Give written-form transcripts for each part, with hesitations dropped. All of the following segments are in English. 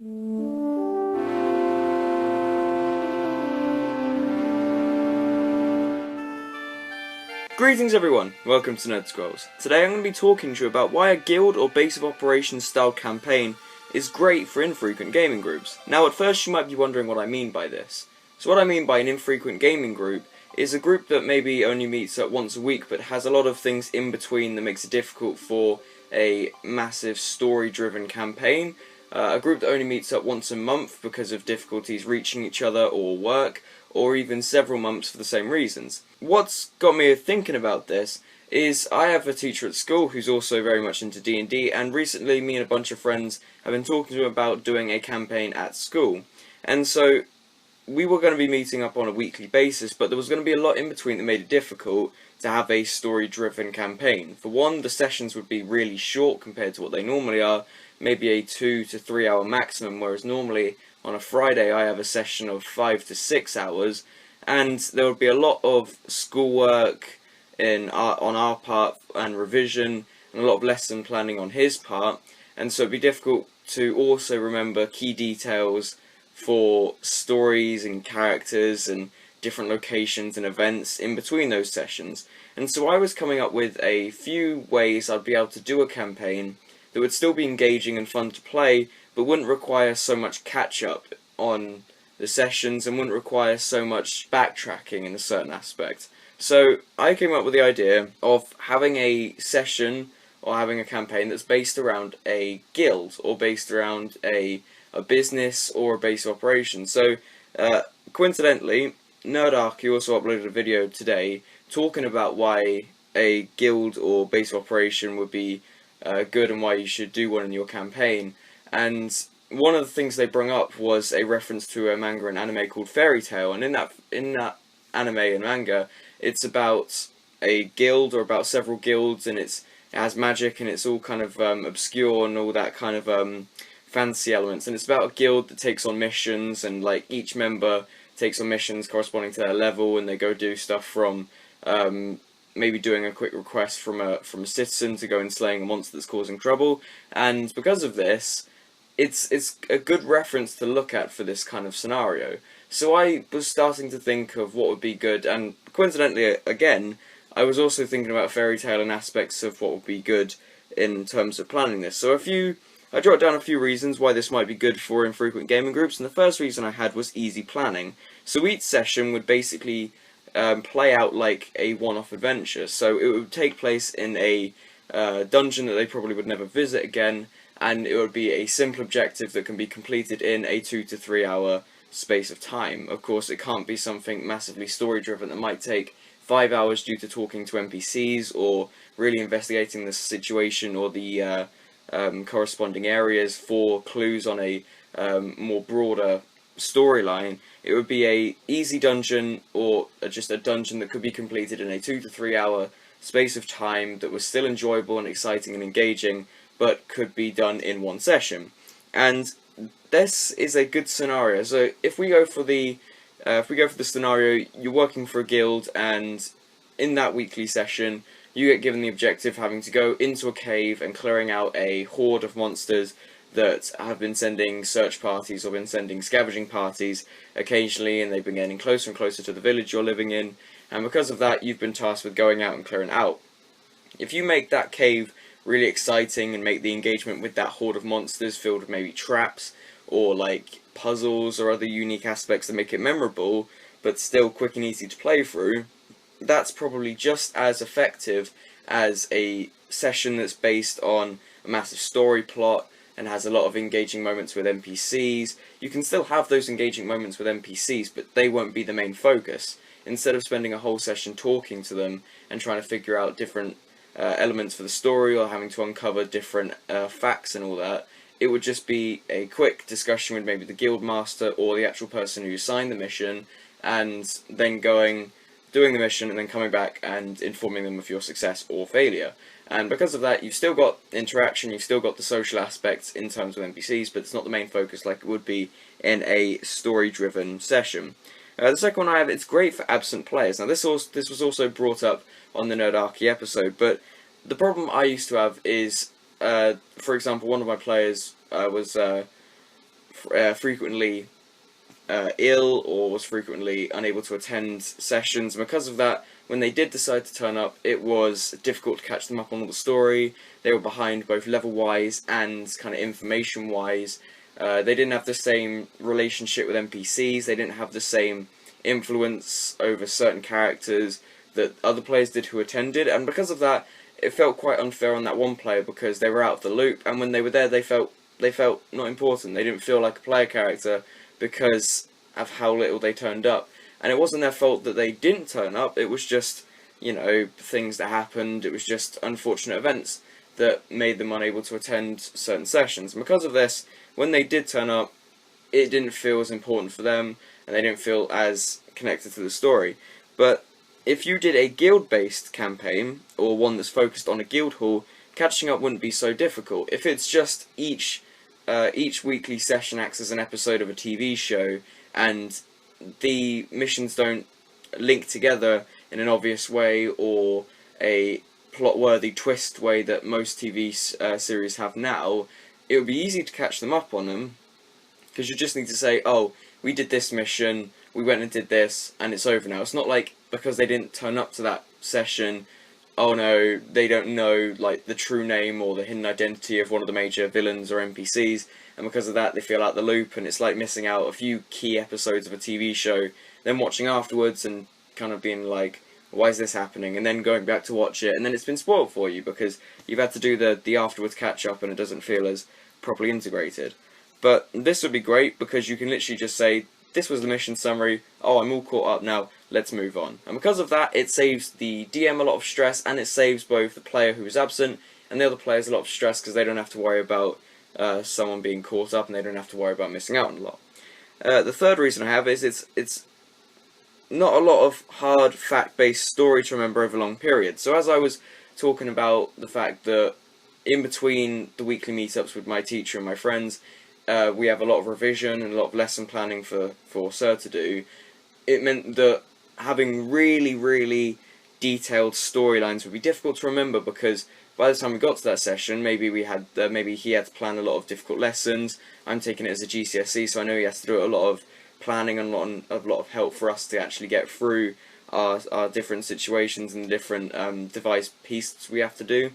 Greetings everyone, welcome to Nerd Scrolls. Today I'm going to be talking to you about why a guild or base of operations style campaign is great for infrequent gaming groups. Now at first you might be wondering what I mean by this. So what I mean by an infrequent gaming group is a group that maybe only meets up once a week but has a lot of things in between that makes it difficult for a massive story driven campaign. A group that only meets up once a month because of difficulties reaching each other or work, or even several months for the same reasons. What's got me thinking about this is I have a teacher at school who's also very much into D&D, and recently me and a bunch of friends have been talking to him about doing a campaign at school. And so we were going to be meeting up on a weekly basis, but there was going to be a lot in between that made it difficult to have a story-driven campaign. For one, the sessions would be really short compared to what they normally are, maybe a 2 to 3 hour maximum, whereas normally on a Friday I have a session of 5 to 6 hours, and there would be a lot of schoolwork on our part and revision, and a lot of lesson planning on his part, and so it'd be difficult to also remember key details for stories and characters and different locations and events in between those sessions. And so I was coming up with a few ways I'd be able to do a campaign that would still be engaging and fun to play, but wouldn't require so much catch-up on the sessions and wouldn't require so much backtracking in a certain aspect. So I came up with the idea of having a session or having a campaign that's based around a guild or based around a business or a base of operations. So coincidentally, Nerdarchy also uploaded a video today talking about why a guild or base of operation would be good and why you should do one in your campaign. And one of the things they brought up was a reference to a manga and anime called Fairy Tail, and in that anime and manga, it's about a guild or about several guilds, and it has magic and it's all kind of obscure and all that kind of fantasy elements, and it's about a guild that takes on missions, and like each member takes on missions corresponding to their level, and they go do stuff from maybe doing a quick request from a citizen to go and slaying a monster that's causing trouble. And because of this, it's a good reference to look at for this kind of scenario. So I was starting to think of what would be good, and coincidentally again I was also thinking about Fairy Tail and aspects of what would be good in terms of planning this. So I jotted down a few reasons why this might be good for infrequent gaming groups, and the first reason I had was easy planning. So each session would basically play out like a one-off adventure. So it would take place in a dungeon that they probably would never visit again, and it would be a simple objective that can be completed in a 2 to 3 hour space of time. Of course, it can't be something massively story-driven that might take 5 hours due to talking to NPCs or really investigating the situation or the corresponding areas for clues on a more broader storyline. It would be a easy dungeon, or just a dungeon that could be completed in a 2 to 3 hour space of time that was still enjoyable and exciting and engaging, but could be done in one session. And this is a good scenario. So if we go for the scenario, you're working for a guild, and in that weekly session you get given the objective having to go into a cave and clearing out a horde of monsters that have been sending search parties or been sending scavenging parties occasionally, and they've been getting closer and closer to the village you're living in, and because of that you've been tasked with going out and clearing it out. If you make that cave really exciting and make the engagement with that horde of monsters filled with maybe traps or like puzzles or other unique aspects that make it memorable but still quick and easy to play through, that's probably just as effective as a session that's based on a massive story plot and has a lot of engaging moments with NPCs. You can still have those engaging moments with NPCs, but they won't be the main focus. Instead of spending a whole session talking to them and trying to figure out different elements for the story or having to uncover different facts and all that, it would just be a quick discussion with maybe the guild master or the actual person who assigned the mission, and then doing the mission and then coming back and informing them of your success or failure. And because of that, you've still got interaction, you've still got the social aspects in terms of NPCs, but it's not the main focus like it would be in a story-driven session. The second one I have, it's great for absent players. Now this was also brought up on the Nerdarchy episode, but the problem I used to have is, for example, one of my players was frequently ill or was frequently unable to attend sessions, and because of that, when they did decide to turn up, it was difficult to catch them up on all the story. They were behind both level-wise and kind of information-wise. They didn't have the same relationship with NPCs, they didn't have the same influence over certain characters that other players did who attended, and because of that, it felt quite unfair on that one player because they were out of the loop, and when they were there, they felt not important. They didn't feel like a player character because of how little they turned up. And it wasn't their fault that they didn't turn up, it was just, you know, things that happened, it was just unfortunate events that made them unable to attend certain sessions. And because of this, when they did turn up, it didn't feel as important for them, and they didn't feel as connected to the story. But if you did a guild-based campaign, or one that's focused on a guild hall, catching up wouldn't be so difficult. If it's just each weekly session acts as an episode of a TV show, and the missions don't link together in an obvious way or a plot-worthy twist way that most TV series have now, it would be easy to catch them up on them, because you just need to say, oh, we did this mission, we went and did this, and it's over now. It's not like, because they didn't turn up to that session, oh no, they don't know like the true name or the hidden identity of one of the major villains or NPCs, and because of that they feel out the loop, and it's like missing out a few key episodes of a TV show, then watching afterwards and kind of being like, why is this happening, and then going back to watch it, and then it's been spoiled for you because you've had to do the afterwards catch up and it doesn't feel as properly integrated. But this would be great because you can literally just say, this was the mission summary, oh, I'm all caught up now, let's move on. And because of that, it saves the DM a lot of stress, and it saves both the player who is absent and the other players a lot of stress, because they don't have to worry about someone being caught up, and they don't have to worry about missing out on a lot. The third reason I have is it's not a lot of hard fact-based story to remember over long periods. So as I was talking about the fact that in between the weekly meetups with my teacher and my friends, we have a lot of revision and a lot of lesson planning for Sir to do, it meant that having really detailed storylines would be difficult to remember, because by the time we got to that session, maybe he had to plan a lot of difficult lessons. I'm taking it as a GCSE, so I know he has to do a lot of planning and a lot of help for us to actually get through our different situations and the different device pieces we have to do.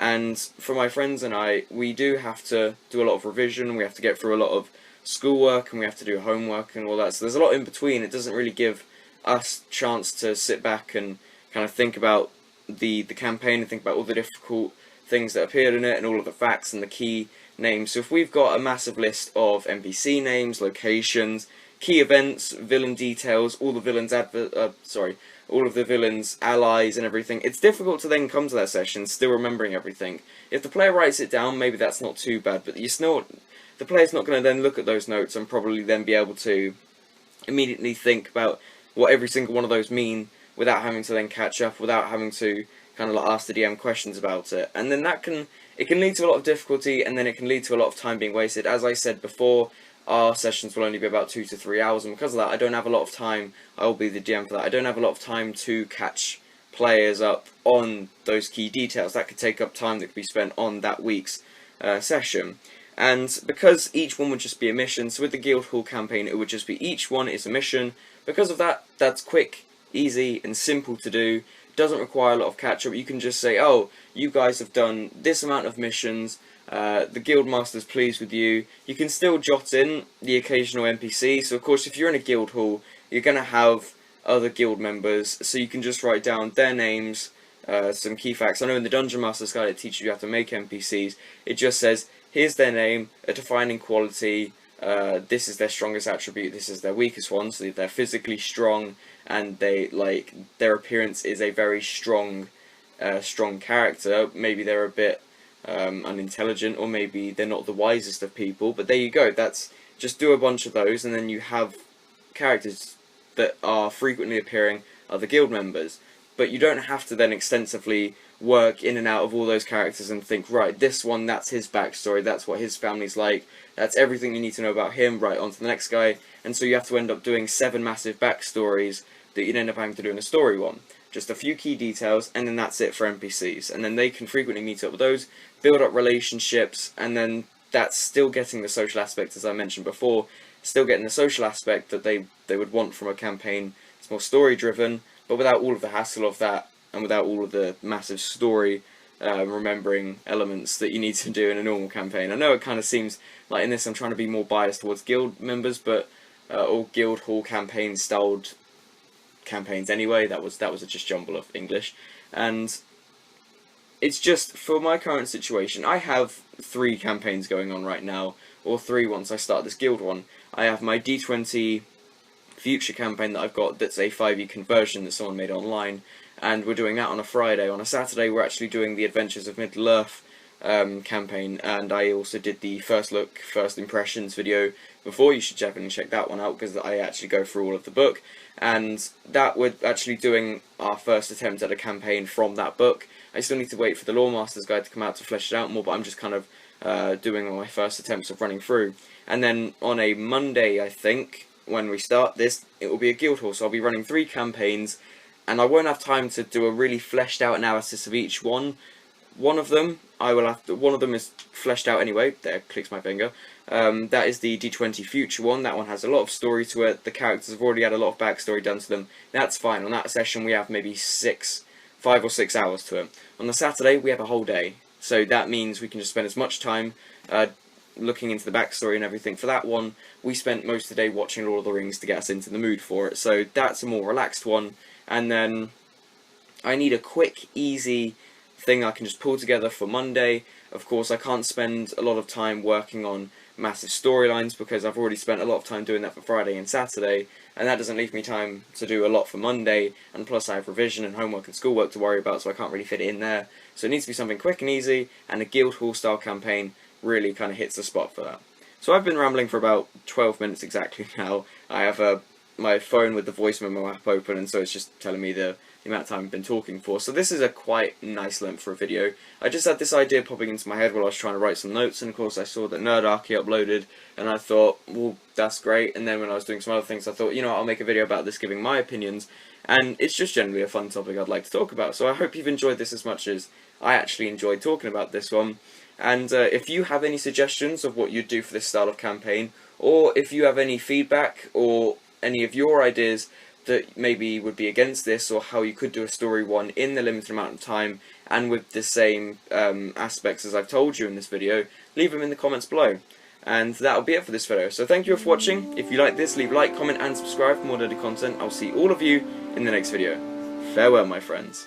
And for my friends and I, we do have to do a lot of revision, we have to get through a lot of schoolwork, and we have to do homework and all that. So there's a lot in between. It doesn't really give us chance to sit back and kind of think about the campaign and think about all the difficult things that appeared in it and all of the facts and the key names. So if we've got a massive list of NPC names, locations, key events, villain details, all the villains all of the villains' allies and everything, it's difficult to then come to that session still remembering everything. If the player writes it down, maybe that's not too bad, but the player's not going to then look at those notes and probably then be able to immediately think about what every single one of those mean without having to then catch up, without having to kind of like ask the DM questions about it. And then it can lead to a lot of difficulty, and then it can lead to a lot of time being wasted. As I said before, our sessions will only be about 2 to 3 hours, and because of that, I don't have a lot of time. I will be the DM for that. I don't have a lot of time to catch players up on those key details. That could take up time that could be spent on that week's session. And because each one would just be a mission, so with the Guild Hall campaign, it would just be each one is a mission. Because of that, that's quick, easy, and simple to do. Doesn't require a lot of catch-up. You can just say, oh, you guys have done this amount of missions, the Guildmaster's pleased with you. You can still jot in the occasional NPC, so of course if you're in a guild hall, you're going to have other guild members, so you can just write down their names, some key facts. I know in the Dungeon Master's Guide it teaches you how to make NPCs. It just says, here's their name, a defining quality, this is their strongest attribute, this is their weakest one, so they're physically strong, and their appearance is a very strong character. Maybe they're a bit unintelligent, or maybe they're not the wisest of people, but there you go. That's just do a bunch of those, and then you have characters that are frequently appearing are the guild members. But you don't have to then extensively work in and out of all those characters and think, right, this one, that's his backstory, that's what his family's like, that's everything you need to know about him, right, on to the next guy. And so you have to end up doing 7 massive backstories that you'd end up having to do in a story one. Just a few key details, and then that's it for NPCs. And then they can frequently meet up with those, build up relationships, and then that's still getting the social aspect, as I mentioned before, still getting the social aspect that they would want from a campaign. It's more story driven, but without all of the hassle of that, and without all of the massive story remembering elements that you need to do in a normal campaign. I know it kind of seems like in this I'm trying to be more biased towards guild members, but or guild hall campaign styled campaigns anyway. That was a just jumble of English, and it's just for my current situation. I have 3 campaigns going on right now, or 3 once I start this guild one. I have my D20 future campaign that I've got that's a 5e conversion that someone made online, and we're doing that on a Friday. On a Saturday we're actually doing the Adventures of Middle-earth campaign, and I also did the first look, first impressions video before. You should definitely check that one out, because I actually go through all of the book, and that we're actually doing our first attempt at a campaign from that book. I still need to wait for the Lawmaster's Guide to come out to flesh it out more, but I'm just kind of doing my first attempts of running through. And then on a Monday, I think, when we start this, it will be a guild hall, so I'll be running 3 campaigns, and I won't have time to do a really fleshed out analysis of each one. One of them, one of them is fleshed out anyway. There, clicks my finger. That is the D20 future one. That one has a lot of story to it. The characters have already had a lot of backstory done to them. That's fine. On that session we have maybe 5 or 6 hours to it. On the Saturday we have a whole day. So that means we can just spend as much time looking into the backstory and everything. For that one, we spent most of the day watching Lord of the Rings to get us into the mood for it. So that's a more relaxed one. And then I need a quick, easy thing I can just pull together for Monday. Of course, I can't spend a lot of time working on massive storylines, because I've already spent a lot of time doing that for Friday and Saturday, and that doesn't leave me time to do a lot for Monday, and plus I have revision and homework and schoolwork to worry about, so I can't really fit it in there. So it needs to be something quick and easy, and a guild hall style campaign really kind of hits the spot for that. So I've been rambling for about 12 minutes exactly now. I have my phone with the voice memo app open, and so it's just telling me the amount of time I've been talking for. So this is a quite nice length for a video. I just had this idea popping into my head while I was trying to write some notes, and of course I saw that Nerdarchy uploaded, and I thought, well, that's great. And then when I was doing some other things, I thought, you know what, I'll make a video about this, giving my opinions, and it's just generally a fun topic I'd like to talk about. So I hope you've enjoyed this as much as I actually enjoyed talking about this one. And if you have any suggestions of what you'd do for this style of campaign, or if you have any feedback or any of your ideas that maybe would be against this, or how you could do a story one in the limited amount of time and with the same aspects as I've told you in this video, leave them in the comments below. And that'll be it for this video. So thank you for watching. If you like this, leave a like, comment and subscribe for more daily content. I'll see all of you in the next video. Farewell, my friends.